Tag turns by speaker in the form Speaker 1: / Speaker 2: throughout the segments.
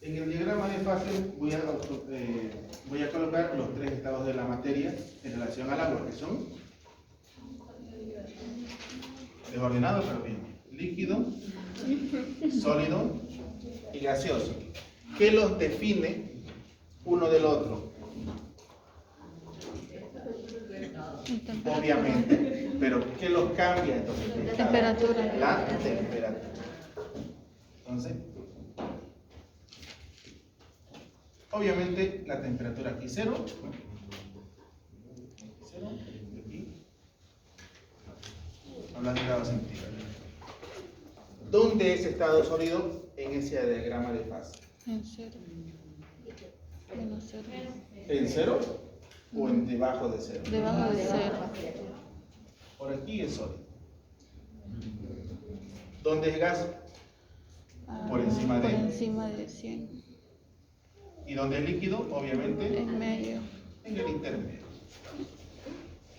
Speaker 1: En el diagrama de fase voy a colocar los tres estados de la materia en relación al agua, que son desordenado, pero bien, líquido, sólido y gaseoso. ¿Qué los define uno del otro? Obviamente, pero ¿qué los cambia entonces?
Speaker 2: La temperatura.
Speaker 1: La temperatura. Entonces, obviamente la temperatura aquí 0, aquí, hablando de grados centígrados. ¿Dónde es estado sólido en ese diagrama de fase?
Speaker 2: En 0. Menos 0.
Speaker 1: ¿En 0 o en debajo de 0?
Speaker 2: Debajo de 0.
Speaker 1: Por aquí es sólido. ¿Dónde es gas? Por encima de.
Speaker 2: Por encima de 100.
Speaker 1: ¿Y dónde es líquido? Obviamente.
Speaker 2: En medio.
Speaker 1: En el intermedio.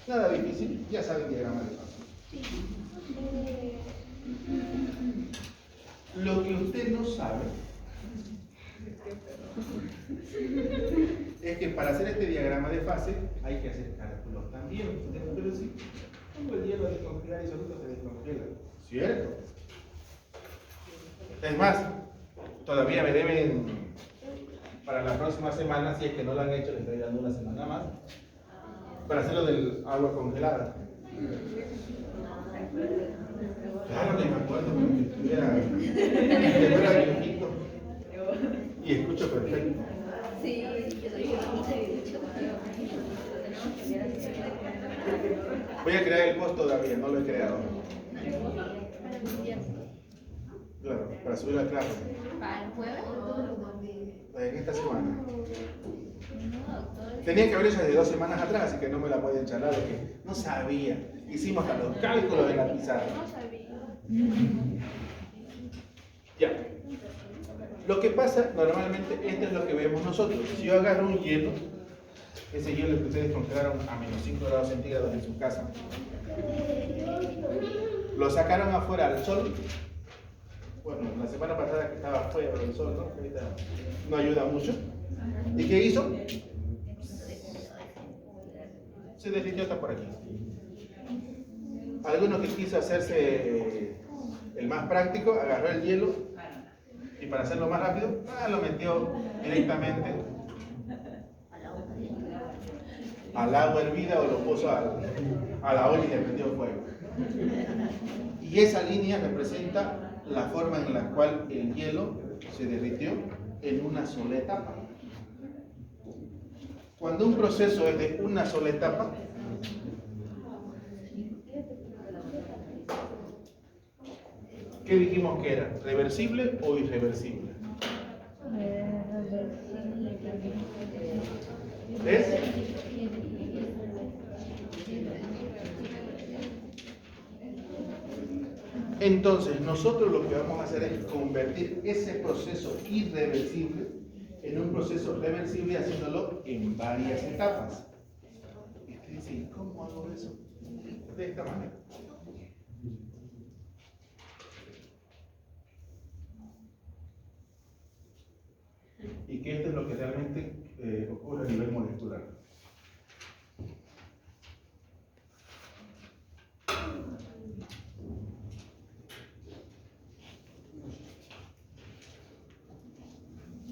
Speaker 1: Nada difícil, ya saben el diagrama de fase. Lo que usted no sabe es que para hacer este diagrama de fase hay que hacer cálculos también. Usted no puede decir, pongo el hielo a descongelar y solito se descongela. ¿Cierto? Es más, todavía me deben para la próxima semana, si es que no lo han hecho, les estoy dando una semana más, para hacer lo del agua congelada. Claro que me acuerdo como que estuviera viejito y escucho perfecto.
Speaker 3: Sí,
Speaker 1: Voy a crear el post todavía, no lo he creado. Claro, para subir la clase.
Speaker 3: ¿Para el jueves?
Speaker 1: En esta semana. Tenía que haber hecho desde 2 semanas atrás, así que no me la pueden charlar porque no sabía. Hicimos hasta los cálculos en la pizarra.
Speaker 3: No sabía.
Speaker 1: Ya. Lo que pasa, normalmente, esto es lo que vemos nosotros. Si yo agarro un hielo, ese hielo que ustedes congelaron a menos 5 grados centígrados en su casa, lo sacaron afuera al sol. Bueno, la semana pasada que estaba afuera del sol, ¿no? Ahorita no ayuda mucho. ¿Y qué hizo? Se derritió hasta por aquí. Alguno que quiso hacerse el más práctico, agarró el hielo y para hacerlo más rápido, lo metió directamente al agua hervida o lo puso a la olla y le prendió fuego. Y esa línea representa la forma en la cual el hielo se derritió en una sola etapa. Cuando un proceso es de una sola etapa, ¿qué dijimos que era? ¿Reversible o irreversible? ¿Ves? Entonces, nosotros lo que vamos a hacer es convertir ese proceso irreversible en un proceso reversible haciéndolo en varias etapas. Y usted dice, ¿cómo hago eso? De esta manera. Y que esto es lo que realmente ocurre a nivel molecular.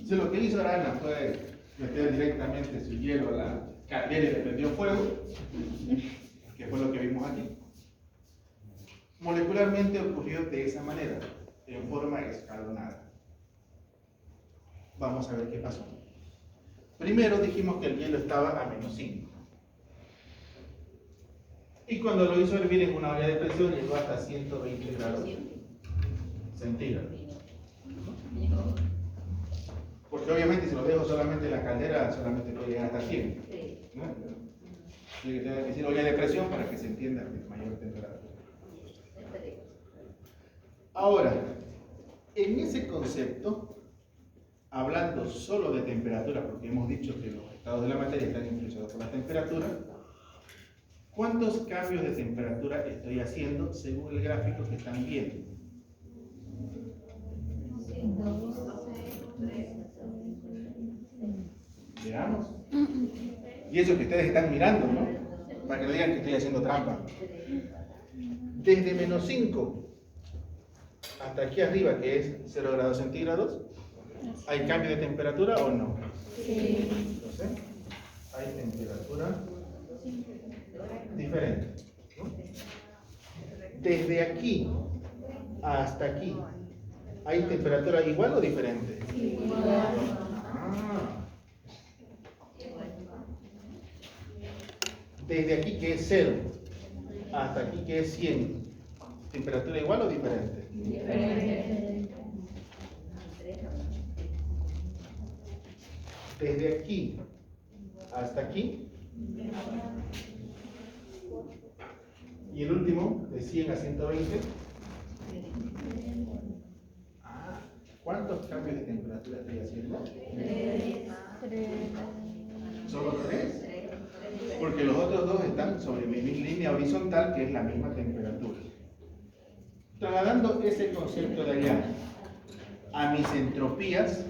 Speaker 1: Si lo que hizo Arana fue meter directamente su hielo a la caldera y le prendió fuego, que fue lo que vimos aquí, molecularmente ocurrió de esa manera, en forma escalonada. Vamos a ver qué pasó. Primero dijimos que el hielo estaba a menos 5. Y cuando lo hizo hervir en una olla de presión llegó hasta 120 grados centígrados. Porque obviamente si lo dejo solamente en la caldera, solamente puede llegar hasta 100. ¿No? Tiene que decir olla de presión para que se entienda que es mayor temperatura. Ahora, en ese concepto, hablando solo de temperatura, porque hemos dicho que los estados de la materia están influenciados por la temperatura, ¿cuántos cambios de temperatura estoy haciendo según el gráfico que están viendo? Veamos. Y eso que ustedes están mirando, ¿no? Para que no digan que estoy haciendo trampa. Desde menos 5 hasta aquí arriba, que es 0 grados centígrados, ¿hay cambio de temperatura o no?
Speaker 2: Sí.
Speaker 1: Entonces, hay temperatura diferente, ¿no? Desde aquí hasta aquí, ¿hay temperatura igual o diferente? Ah. Desde aquí, que es 0, hasta aquí, que es 100, ¿temperatura igual o diferente?
Speaker 2: Diferente.
Speaker 1: Desde aquí hasta aquí. Y el último, de 100 a 120. Ah, ¿cuántos cambios de temperatura estoy haciendo?
Speaker 2: 3.
Speaker 1: ¿Solo 3? Porque los otros dos están sobre mi línea horizontal, que es la misma temperatura. Trasladando ese concepto de allá a mis entropías,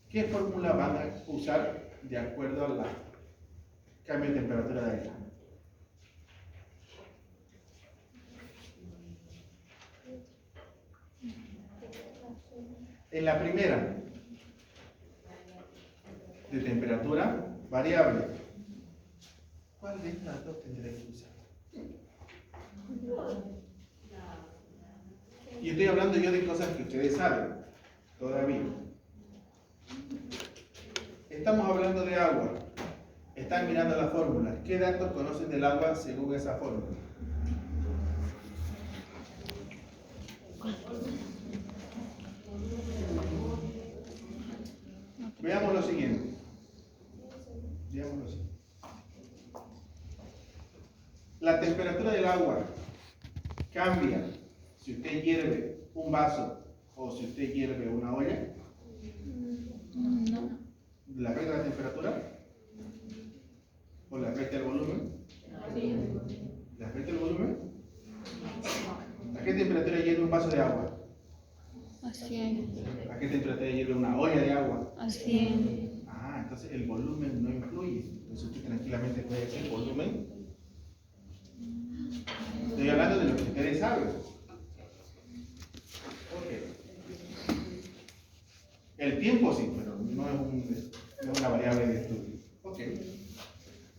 Speaker 1: ¿qué fórmula van a usar de acuerdo al cambio de temperatura de allá? En la primera, de temperatura variable, ¿cuál de estas dos tendré que usar? Y estoy hablando yo de cosas que ustedes saben todavía. Estamos hablando de agua. Están mirando la fórmula. ¿Qué datos conocen del agua según esa fórmula? Veamos lo siguiente. Veamos lo siguiente. La temperatura del agua cambia si usted hierve un vaso o si usted hierve una olla.
Speaker 2: No.
Speaker 1: ¿Le afecta la temperatura? ¿O le afecta el volumen? ¿Le afecta el volumen? ¿A qué temperatura hierve un vaso de agua?
Speaker 2: A 100.
Speaker 1: ¿A qué temperatura hierve una olla de agua?
Speaker 2: A 100.
Speaker 1: Ah, entonces el volumen no influye. Entonces usted tranquilamente puede decir volumen. Estoy hablando de lo que ustedes saben. Ok. El tiempo sí, pero no es una variable de estudio. Ok.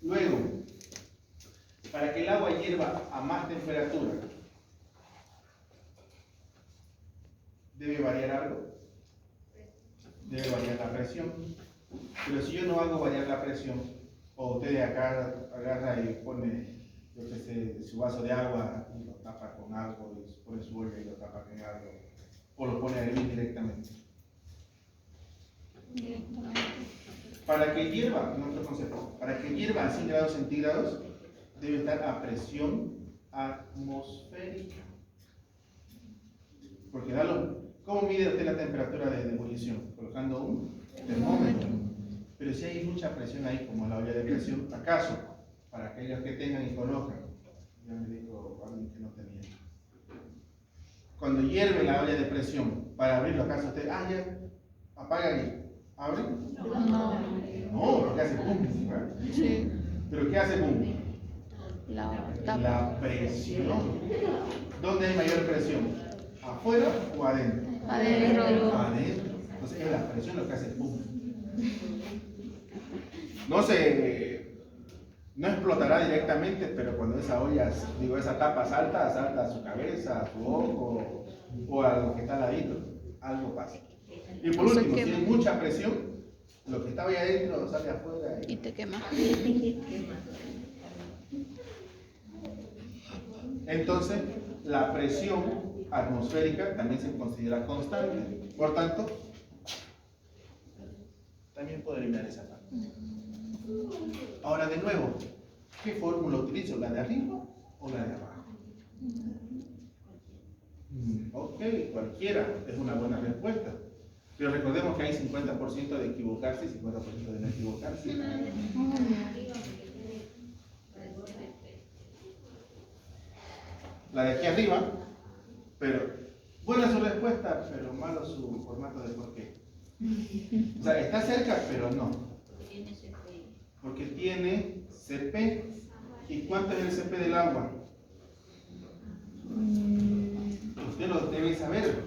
Speaker 1: Luego, para que el agua hierva a más temperatura, ¿debe variar algo? Debe variar la presión. Pero si yo no hago variar la presión, o usted acá agarra y pone, yo qué sé, su vaso de agua y lo tapa con algo, y pone su olla y lo tapa con algo, o lo pone a hervir directamente.
Speaker 2: Directamente.
Speaker 1: Para que hierva, en otro concepto, para que hierva a 100 grados centígrados, debe estar a presión atmosférica. Porque ¿cómo mide usted la temperatura de ebullición? Colocando un termómetro. Pero si hay mucha presión ahí, como la olla de presión, ¿acaso? Para aquellos que tengan y conozcan. Ya me dijo alguien que no tenía. Cuando hierve la olla de presión, para abrirlo, ¿acaso usted, ya, apaga y abre?
Speaker 2: No.
Speaker 1: No, porque hace pum, ¿verdad?
Speaker 2: Sí.
Speaker 1: ¿Pero qué hace pum?
Speaker 2: La tapa.
Speaker 1: La presión. ¿Dónde hay mayor presión? ¿Afuera o adentro?
Speaker 2: Adentro.
Speaker 1: Adentro. Entonces es la presión lo que hace pum. No explotará directamente, pero cuando esa olla, esa tapa salta a su cabeza, a su ojo o a lo que está al ladito, algo pasa. Y por último, si hay mucha presión, lo que estaba ahí adentro sale afuera
Speaker 2: Y te quema.
Speaker 1: Entonces, la presión atmosférica también se considera constante. Por tanto, también puedo eliminar esa parte. Ahora, de nuevo, ¿qué fórmula utilizo? ¿La de arriba o la de abajo? Ok, cualquiera es una buena respuesta. Pero recordemos que hay 50% de equivocarse y 50% de no equivocarse. La de aquí arriba, pero buena su respuesta, pero malo su formato de por qué. O sea, está cerca, pero no. Porque tiene CP. ¿Y cuánto es el CP del agua? Usted lo debe saber.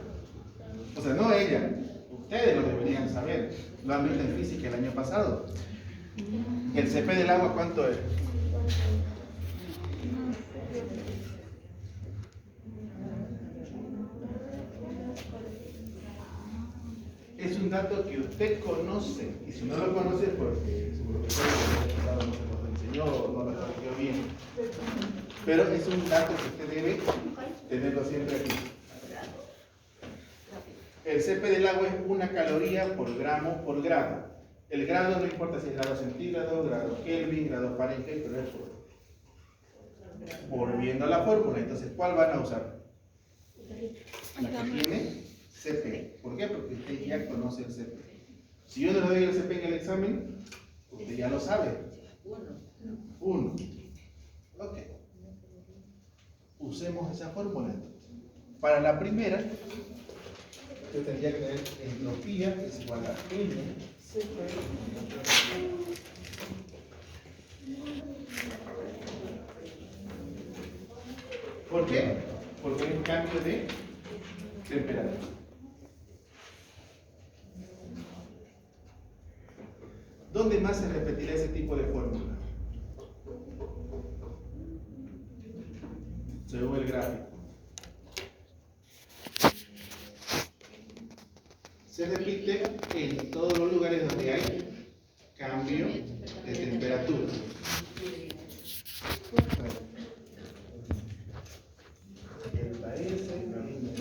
Speaker 1: O sea, no ella. Ustedes lo deberían saber. Lo han visto en física el año pasado. ¿El CP del agua cuánto es? Es un dato que usted conoce, y si no lo conoce es porque su profesor el año pasado no se lo enseñó o no lo corrigió bien. Pero es un dato que usted debe tenerlo siempre aquí. El CP del agua es 1 caloría por gramo por grado. El grado no importa si es grado centígrado, grado Kelvin, grado Fahrenheit, pero es volviendo a la fórmula. Entonces, ¿cuál van a usar? La que tiene CP. ¿Por qué? Porque usted ya conoce el CP. Si yo no le doy el CP en el examen, usted ya lo sabe. 1. Ok. Usemos esa fórmula. Para la primera, yo tendría que tener entropía es igual a N CP. ¿Por qué? Porque hay un cambio de temperatura. ¿Dónde más se repetirá ese tipo de fórmula? Según el gráfico. Se repite en todos los lugares donde hay cambio de temperatura. Delta S, la misma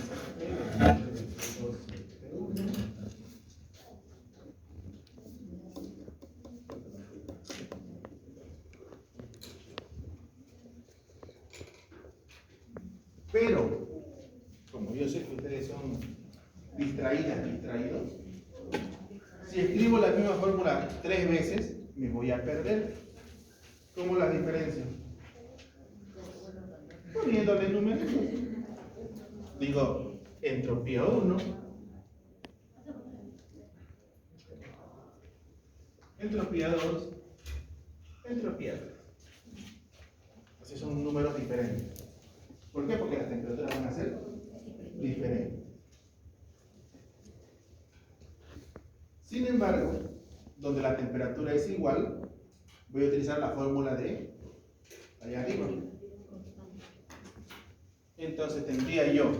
Speaker 1: pero, como yo sé que ustedes son distraídos, si escribo la misma fórmula 3 veces, me voy a perder. ¿Cómo la diferencio? Poniéndole números. Digo, entropía 1, entropía 2, entropía 3. Así son números diferentes. ¿Por qué? Porque las temperaturas van a ser diferentes. Sin embargo, donde la temperatura es igual, voy a utilizar la fórmula de allá arriba. Entonces tendría yo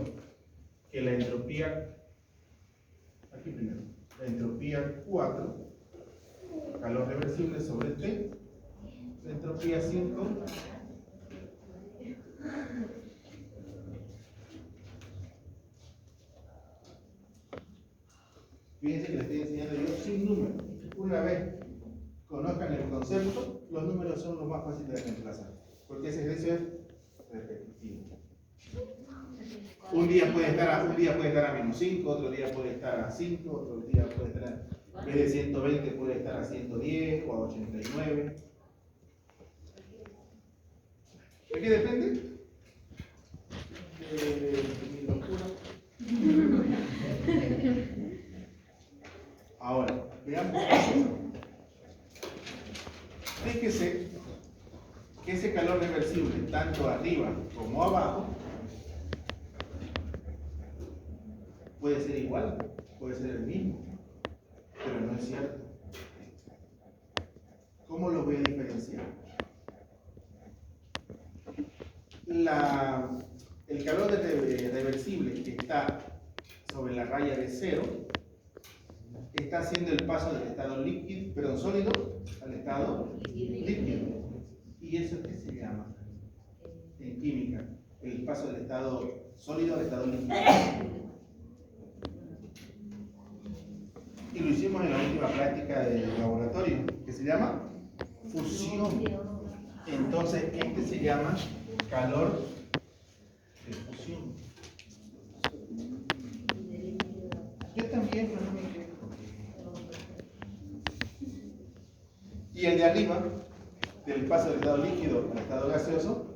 Speaker 1: que la entropía, aquí primero, la entropía 4, calor reversible sobre T, la entropía 5, fíjense que les estoy enseñando yo sin número. Una vez conozcan el concepto, los números son lo más fácil de reemplazar, porque ese ejercicio es repetitivo. Un día puede estar a menos 5, otro día puede estar a 5, otro día puede estar en vez de 120 puede estar a 110 o a 89. ¿De qué depende? De mi locura. Ahora, veamos. Fíjese que ese calor reversible, tanto arriba como abajo, puede ser igual, puede ser el mismo, pero no es cierto. ¿Cómo lo voy a diferenciar? El calor reversible que está sobre la raya de 0 está haciendo el paso del estado líquido, sólido al estado líquido. ¿Y eso qué se llama en química? El paso del estado sólido al estado líquido. Y lo hicimos en la última práctica del laboratorio, que se llama fusión. Entonces, este se llama calor de fusión. Yo también, pero no me quejo. Y el de arriba, del paso del estado líquido al estado gaseoso,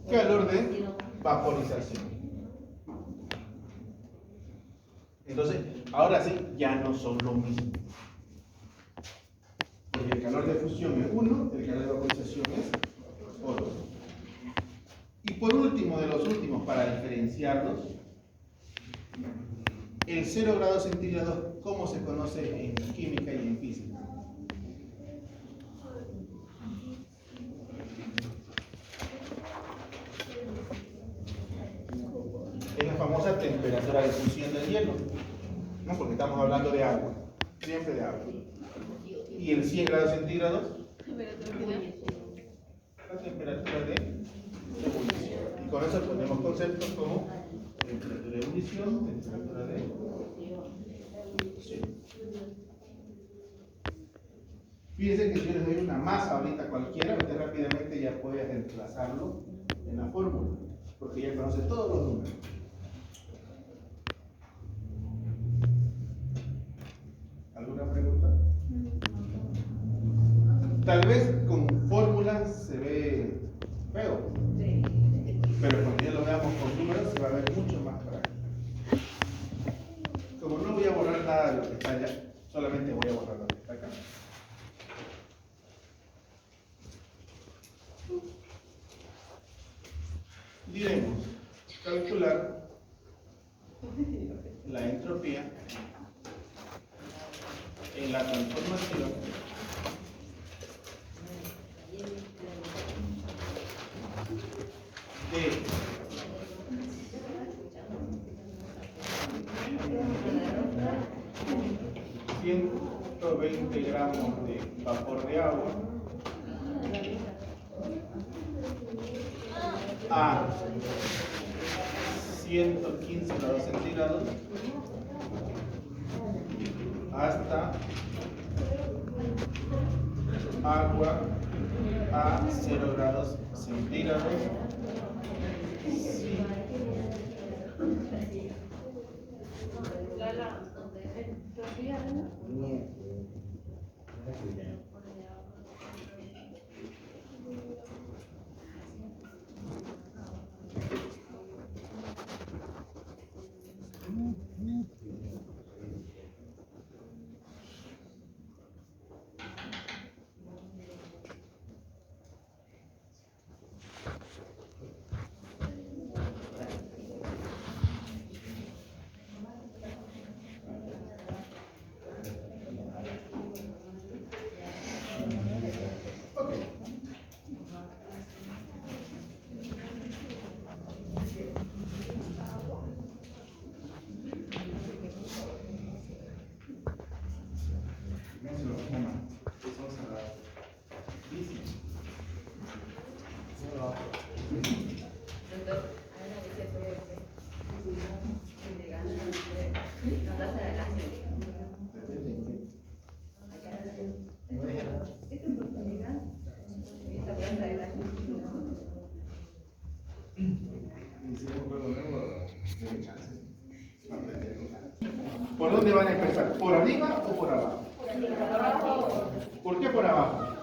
Speaker 1: calor de vaporización. Entonces, ahora sí, ya no son lo mismo. Porque el calor de fusión es uno, el calor de vaporización es otro. Y por último, de los últimos, para diferenciarlos, el 0 grados centígrados, ¿cómo se conoce en química y en física? Es la famosa temperatura de fusión del hielo, ¿no? Porque estamos hablando de agua, siempre de agua. Y el 100 grados centígrados, la temperatura de ebullición. Y con eso ponemos conceptos como temperatura de ebullición, temperatura de fusión. Fíjense que si yo les doy una masa ahorita cualquiera, usted rápidamente ya puede reemplazarlo en la fórmula, porque ya conoce todos los números. ¿Alguna pregunta? Tal vez con fórmulas se ve feo, pero cuando ya lo veamos con números se va a ver mucho más práctico. Como no voy a borrar nada de lo que está allá, solamente voy a borrar lo que está acá. Diremos calcular la entropía en la transformación de 120 gramos de vapor de agua a 115 grados centígrados hasta agua a 0 grados centígrados. Sí. ¿Por dónde van a empezar? ¿Por arriba o por abajo? ¿Por qué por abajo?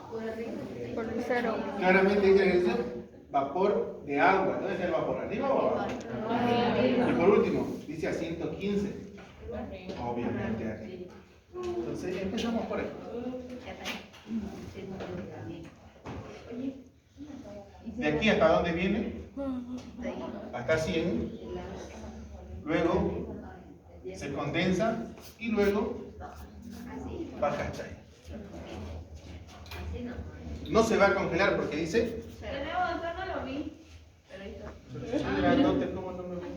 Speaker 2: Por el 0.
Speaker 1: Claramente dice vapor de agua. ¿Dónde está el vapor? ¿Arriba o abajo? Y por último, dice a 115. Obviamente arriba. Entonces empezamos por ahí. ¿De aquí hasta dónde viene? Hasta 100. Luego se condensa y luego baja hasta ahí. No se va a congelar porque dice.
Speaker 3: No lo vi.
Speaker 1: Grandote, ¿cómo no me vi?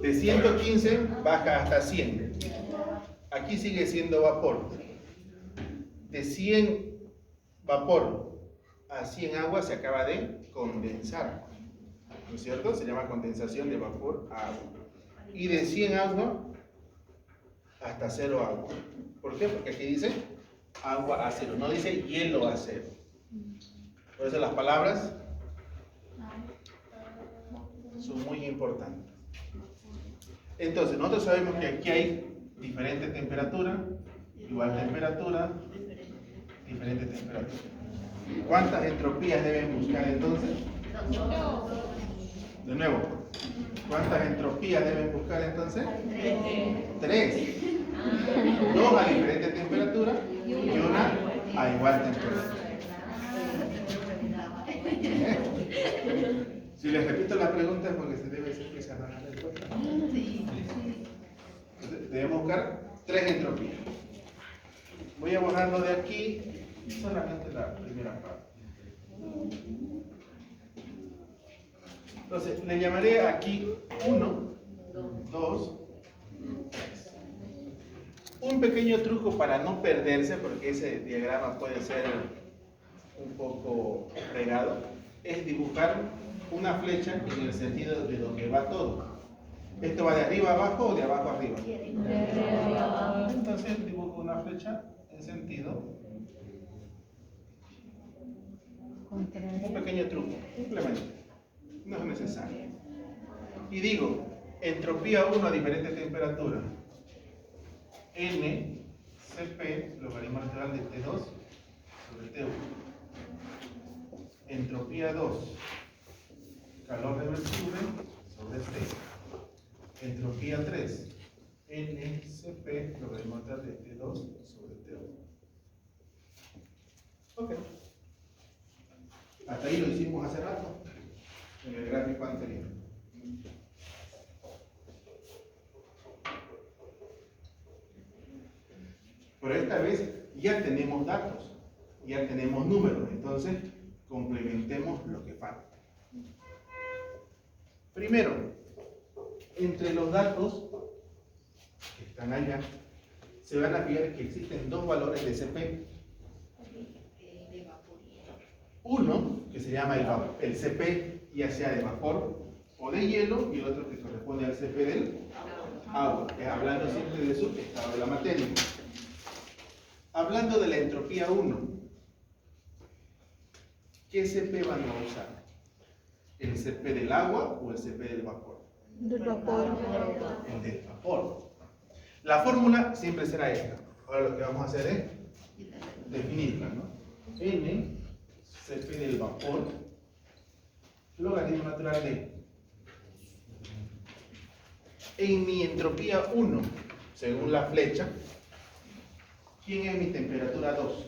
Speaker 1: De 115 baja hasta 100. Aquí sigue siendo vapor. De 100 vapor a 100 agua se acaba de condensar. ¿No es cierto? Se llama condensación de vapor a agua. Y de 100 agua hasta 0 agua. ¿Por qué? Porque aquí dice agua a 0, no dice hielo a 0. Por eso las palabras son muy importantes. Entonces, nosotros sabemos que aquí hay diferente temperatura, igual temperatura, diferente temperatura. ¿Cuántas entropías deben buscar entonces? De nuevo, ¿Cuántas entropías deben buscar entonces? 3. 2 a diferente temperatura y una a igual temperatura. Si les repito la pregunta es porque se debe decir que se van a dar cuenta. Entonces, debemos buscar 3 entropías. Voy a borrarlo de aquí solamente la primera parte. Entonces, le llamaré aquí 1, 2, 3. Un pequeño truco para no perderse, porque ese diagrama puede ser un poco regado, es dibujar una flecha en el sentido de donde va todo. ¿Esto va de arriba a abajo o de abajo a arriba? Entonces dibujo una flecha en sentido. Un pequeño truco, simplemente. No es necesario. Y digo, entropía 1 a diferente temperatura. N, Cp, logaritmo natural de T2 sobre T1. Entropía 2, calor reversible sobre T. Entropía 3, N, Cp, logaritmo natural de T2 sobre T1. Ok. Hasta ahí lo hicimos hace rato, en el gráfico anterior. Pero esta vez ya tenemos datos, ya tenemos números, entonces complementemos lo que falta. Primero, entre los datos que están allá, se van a fijar que existen 2 valores de Cp. Uno, que se llama el Cp, ya sea de vapor o de hielo, y el otro que corresponde al Cp del agua, hablando siempre de su estado de la materia. Hablando de la entropía 1, ¿qué Cp van a usar? ¿El Cp del agua o el Cp del vapor?
Speaker 2: Del vapor.
Speaker 1: El del vapor. La fórmula siempre será esta. Ahora lo que vamos a hacer es definirla, ¿no? N, Cp del vapor, logaritmo natural de. En mi entropía 1, según la flecha, ¿quién es mi temperatura 2?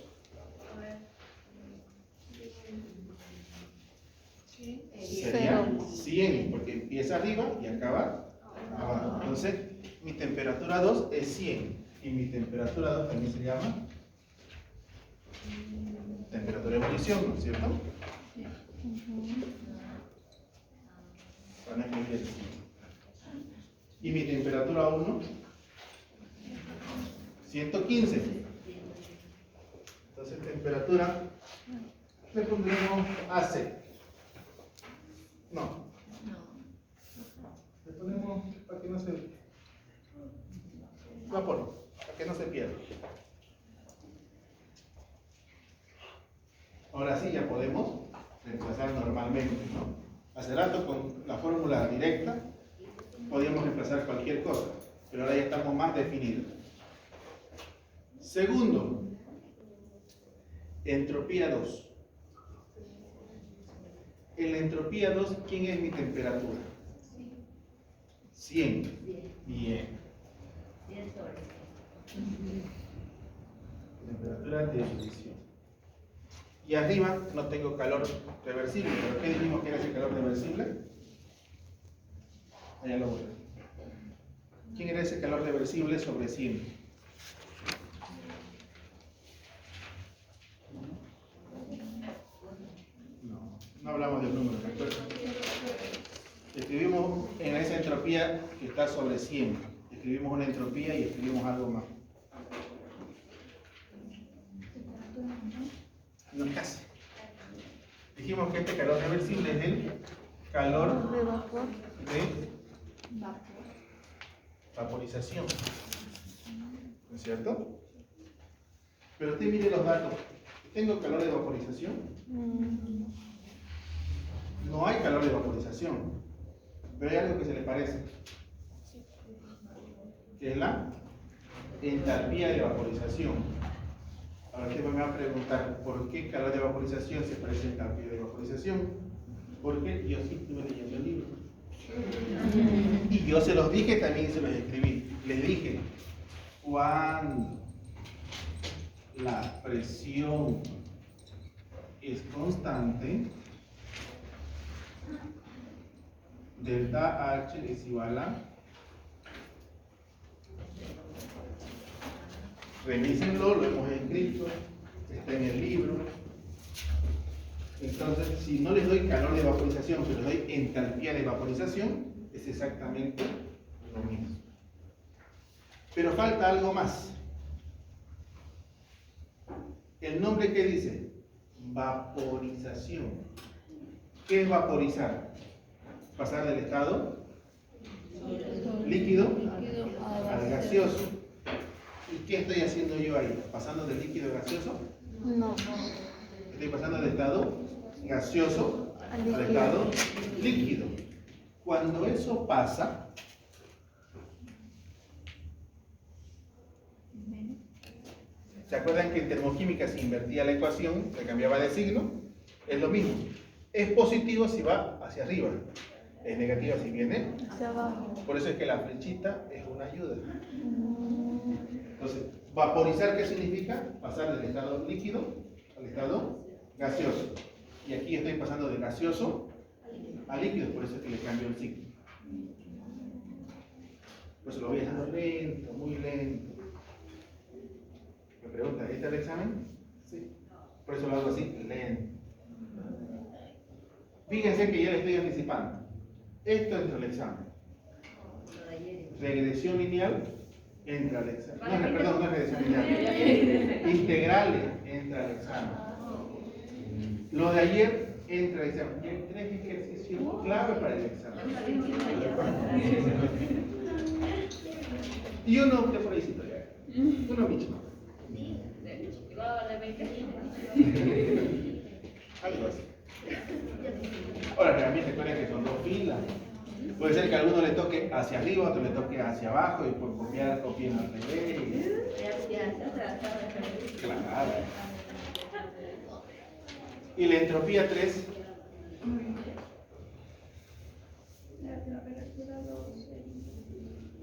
Speaker 1: Sería 100, porque empieza arriba y acaba abajo. Entonces, mi temperatura 2 es 100. Y mi temperatura 2 también se llama temperatura de ebullición, ¿no es cierto? Van a escribir así. Y mi temperatura 1, 115. Entonces, temperatura, le pondremos AC. No. Le ponemos para que no se. Vapor, para que no se pierda. Ahora sí ya podemos reemplazar normalmente, ¿no? Hace rato con la fórmula directa podíamos reemplazar cualquier cosa, pero ahora ya estamos más definidos. Segundo, entropía 2. En la entropía 2, ¿quién es mi temperatura? 100. Bien. Temperatura de ebullición. Y arriba no tengo calor reversible. ¿Pero qué dijimos que era ese calor reversible? Allá lo voy. ¿Quién era ese calor reversible sobre 100? No hablamos de números, ¿de acuerdo? Escribimos en esa entropía que está sobre 100. Escribimos una entropía y escribimos algo más. No, casi. Dijimos que este calor reversible es el calor
Speaker 2: De vapor.
Speaker 1: de vaporización. ¿No es cierto? Pero usted mire los datos. ¿Tengo calor de vaporización? No hay calor de vaporización. Pero hay algo que se le parece. Que es la entalpía de vaporización. Ahora usted me va a preguntar, ¿por qué calor de vaporización se parece a entalpía de vaporización? Porque yo sí estuve leyendo el libro. Y yo se los dije también y se los escribí. Les dije, cuando la presión es constante, delta H es igual a, revísenlo, lo hemos escrito, está en el libro. Entonces, si no les doy calor de vaporización, pero les doy entalpía de vaporización, es exactamente lo mismo. Pero falta algo más. ¿El nombre qué dice? Vaporización. ¿Qué es vaporizar? Pasar del estado líquido al gaseoso. ¿Y qué estoy haciendo yo ahí? ¿Pasando del líquido al gaseoso?
Speaker 2: No.
Speaker 1: Estoy pasando del estado gaseoso al estado líquido. Cuando eso pasa, ¿se acuerdan que en termoquímica se invertía la ecuación, se cambiaba de signo? Es lo mismo. Es positivo si va hacia arriba, es negativo si viene
Speaker 2: Hacia abajo.
Speaker 1: Por eso es que la flechita es una ayuda. Entonces, vaporizar, ¿qué significa? Pasar del estado líquido al estado gaseoso. Y aquí estoy pasando de gaseoso a líquido, por eso es que le cambio el signo. Pues lo voy haciendo lento, muy lento. Me pregunta, ¿ahí está el examen? Sí. Por eso lo hago así, lento. Fíjense que ya le estoy anticipando. Esto entra al examen. Regresión lineal entra al examen. No, perdón, no es regresión lineal. Integrales entra al examen. Lo de ayer entra al examen. Y hay 3 ejercicios clave para el examen. Y uno de por ahí historia. Uno mismo. Algo así. Ahora, realmente recuerden que son 2 filas. Puede ser que a alguno le toque hacia arriba, a otro le toque hacia abajo, y por copiar, copien al revés. Claro. Y la entropía 3.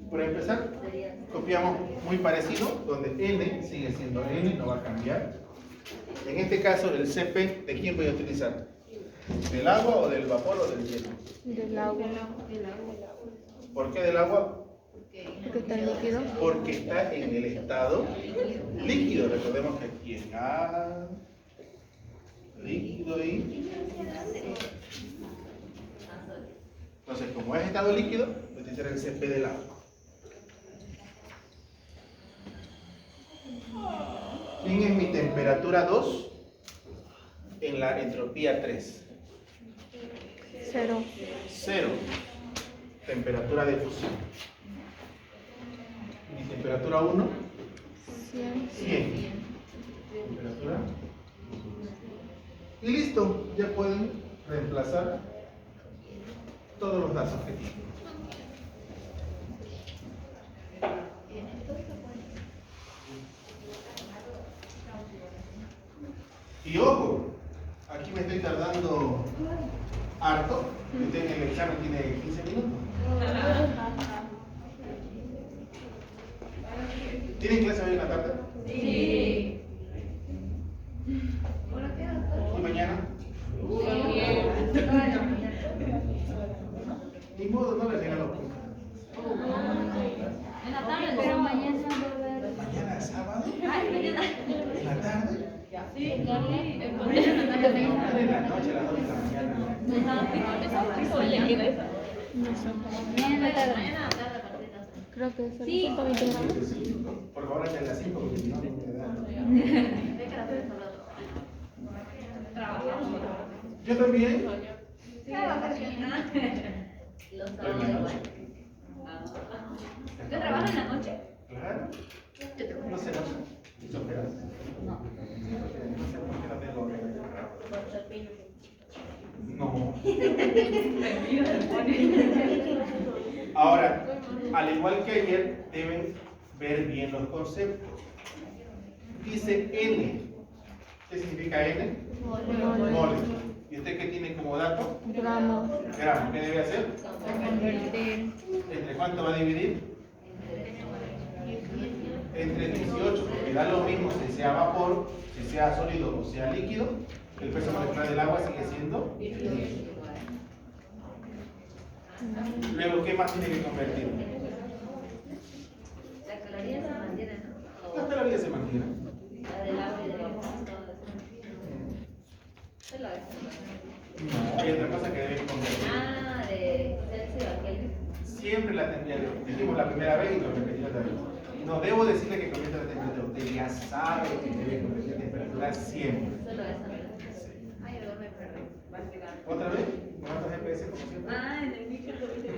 Speaker 1: Por empezar, copiamos muy parecido, donde n sigue siendo n, no va a cambiar. En este caso, el Cp, ¿de quién voy a utilizar? ¿Del agua o del vapor o del hielo?
Speaker 2: Del agua.
Speaker 1: ¿Por qué del agua?
Speaker 2: Porque está líquido.
Speaker 1: Porque está en el estado líquido. Recordemos que aquí está líquido y... Entonces, como es estado líquido, voy a utilizar el Cp del agua. ¿Quién es mi temperatura 2 en la entropía 3?
Speaker 2: 0.
Speaker 1: 0. Temperatura de fusión. Mi temperatura 1,
Speaker 2: 100.
Speaker 1: 100. Temperatura. Y listo, ya pueden reemplazar todos los datos que tienen. Y ojo, aquí me estoy tardando harto. Usted en el examen tiene 15 minutos. ¿Tienen clase hoy en la tarde?
Speaker 3: Sí.
Speaker 1: ¿Y mañana? Ni modo, no les regalo puntos.
Speaker 3: En la tarde, pero mañana va a haber.
Speaker 1: ¿Mañana es sábado?
Speaker 3: Ay, mañana.
Speaker 1: ¿En la tarde?
Speaker 3: Sí,
Speaker 1: En la noche, a las 2 de la mañana.
Speaker 2: No sé.
Speaker 3: Mañana tarde.
Speaker 2: Creo que es el
Speaker 3: Sí.
Speaker 2: 120 grados.
Speaker 1: Por favor, hasta las 5 porque si no, no me da.
Speaker 3: Trabajamos.
Speaker 1: Yo también.
Speaker 3: Los sábados igual. ¿Usted trabaja en la noche?
Speaker 1: Claro. No sé, ¿Hizo peras?
Speaker 3: No.
Speaker 1: No sé por qué no tengo horario de trabajo. No. Ahora, al igual que ayer, deben ver bien los conceptos. Dice N. ¿Qué significa N? Mole. ¿Y usted qué tiene como dato?
Speaker 2: Gramos.
Speaker 1: Gramo. ¿Qué debe hacer?
Speaker 2: Convertir.
Speaker 1: ¿Entre cuánto va a dividir? Entre 18, porque da lo mismo si sea vapor, si sea sólido o sea líquido, el peso molecular del agua sigue siendo 18. Luego, ¿qué más tiene que convertir?
Speaker 3: Las calorías se mantienen, ¿no?
Speaker 1: Las calorías se mantienen.
Speaker 3: La del agua y del vapor, todo eso. Solo eso.
Speaker 1: No, hay otra cosa que deben convertir.
Speaker 3: Ah, de Celsius a Kelvin.
Speaker 1: Siempre la temperatura, dijimos la primera vez y lo repetí otra vez. No debo decirle que convierta la temperatura, usted ya sabe que debe convertir la temperatura siempre.
Speaker 3: Solo eso.
Speaker 1: Sí.
Speaker 3: Ay, perdón, me perdí. Va a explicar.
Speaker 1: ¿Otra vez? ¿Cuántos GPS como siempre?
Speaker 3: Ah, entendí que lo hice.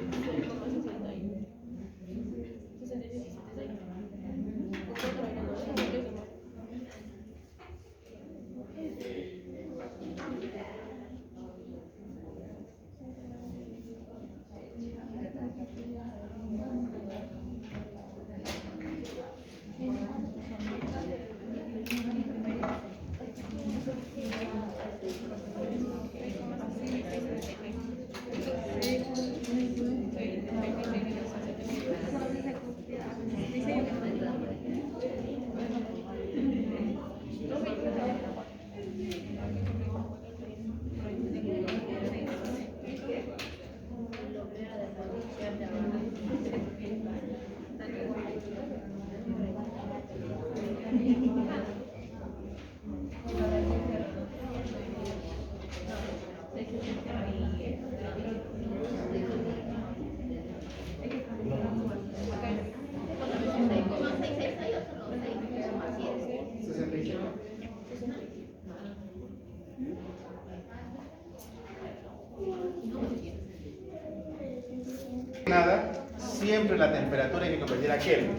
Speaker 1: Nada, siempre la temperatura hay que convertir a Kelvin.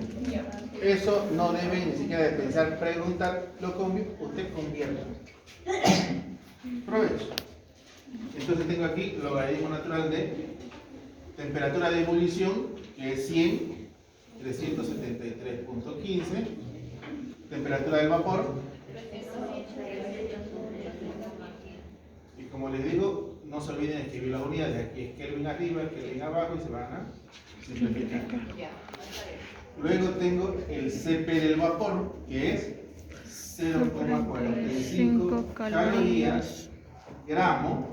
Speaker 1: Eso no debe ni siquiera de pensar, preguntar, usted convierte. Provecho. Entonces tengo aquí el logaritmo natural de temperatura de ebullición, que es 100, 373.15, temperatura del vapor. Y como les digo, no se olviden de escribir las unidades. Aquí es Kelvin arriba, Kelvin abajo y se van a simplificar. Luego tengo el CP del vapor, que es 0,45 calorías gramo.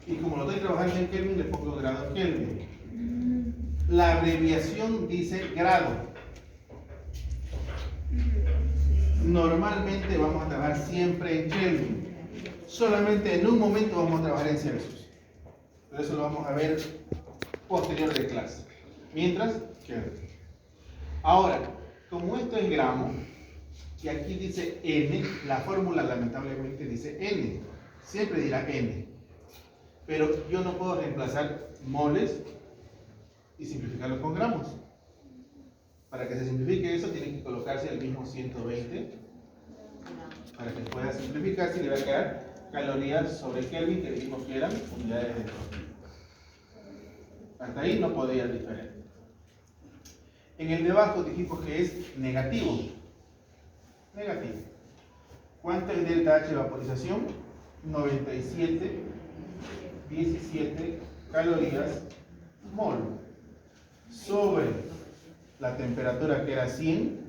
Speaker 1: Y como lo estoy trabajando en Kelvin, le pongo grado Kelvin. La abreviación dice grado. Normalmente vamos a trabajar siempre en Kelvin. Solamente en un momento vamos a trabajar en Celsius. Pero eso lo vamos a ver posterior de clase. Mientras, Kelvin. Ahora, como esto es gramo, y aquí dice N, la fórmula lamentablemente dice N. Siempre dirá N. Pero yo no puedo reemplazar moles y simplificarlo con gramos. Para que se simplifique eso, tiene que colocarse el mismo 120 para que pueda simplificarse y le va a quedar calorías sobre Kelvin, que dijimos que eran unidades de tortilla. Hasta ahí no podría ir diferente. En el de abajo dijimos que es negativo. Negativo. ¿Cuánto es delta H de vaporización? 97,17 calorías mol. Sobre la temperatura que era 100,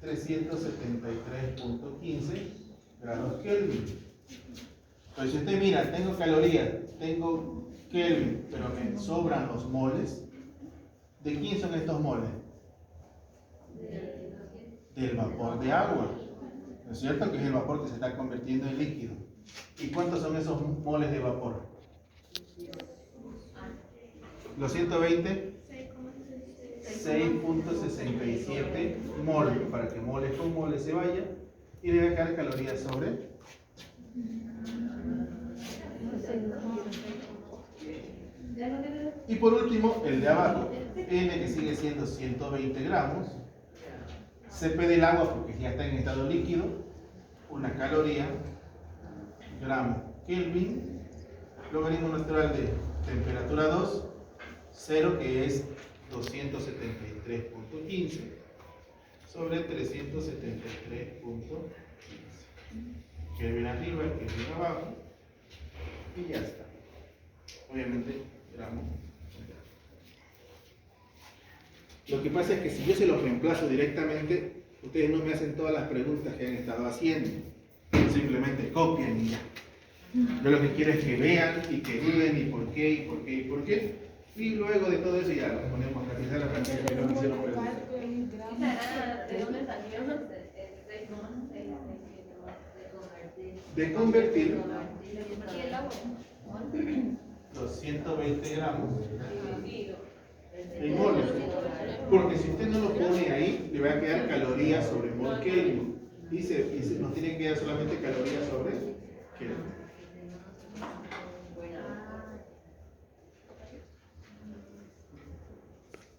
Speaker 1: 373.15 grados Kelvin. Entonces, si usted mira, tengo calorías, tengo Kelvin, pero me sobran los moles. ¿De quién son estos moles? Del vapor de agua. ¿No es cierto? Que es el vapor que se está convirtiendo en líquido. ¿Y cuántos son esos moles de vapor? Los 120, 6,67 mol, para que moles con moles se vaya, y le va a quedar calorías sobre. Y por último, el de abajo, N, que sigue siendo 120 gramos, CP del agua, porque ya está en estado líquido, una caloría, gramo Kelvin, logaritmo natural de temperatura 2, 0, que es 273.15 sobre 373.15. Kelvin arriba, Kelvin abajo, y ya está. Obviamente, gramo. Lo que pasa es que si yo se los reemplazo directamente, ustedes no me hacen todas las preguntas que han estado haciendo. Simplemente copian y ya. Yo lo que quiero es que vean y que duden y por qué, y por qué, y por qué. Y luego de todo eso ya lo ponemos a revisar a partir de que no me hicieron preguntas.
Speaker 3: ¿De dónde salió?
Speaker 1: De convertir
Speaker 3: ¿Y el agua?
Speaker 1: los 120 gramos en moles. Porque si usted no lo pone ahí, le va a quedar calorías sobre mol Kelvin. Y nos tienen que dar solamente calorías sobre Kelvin.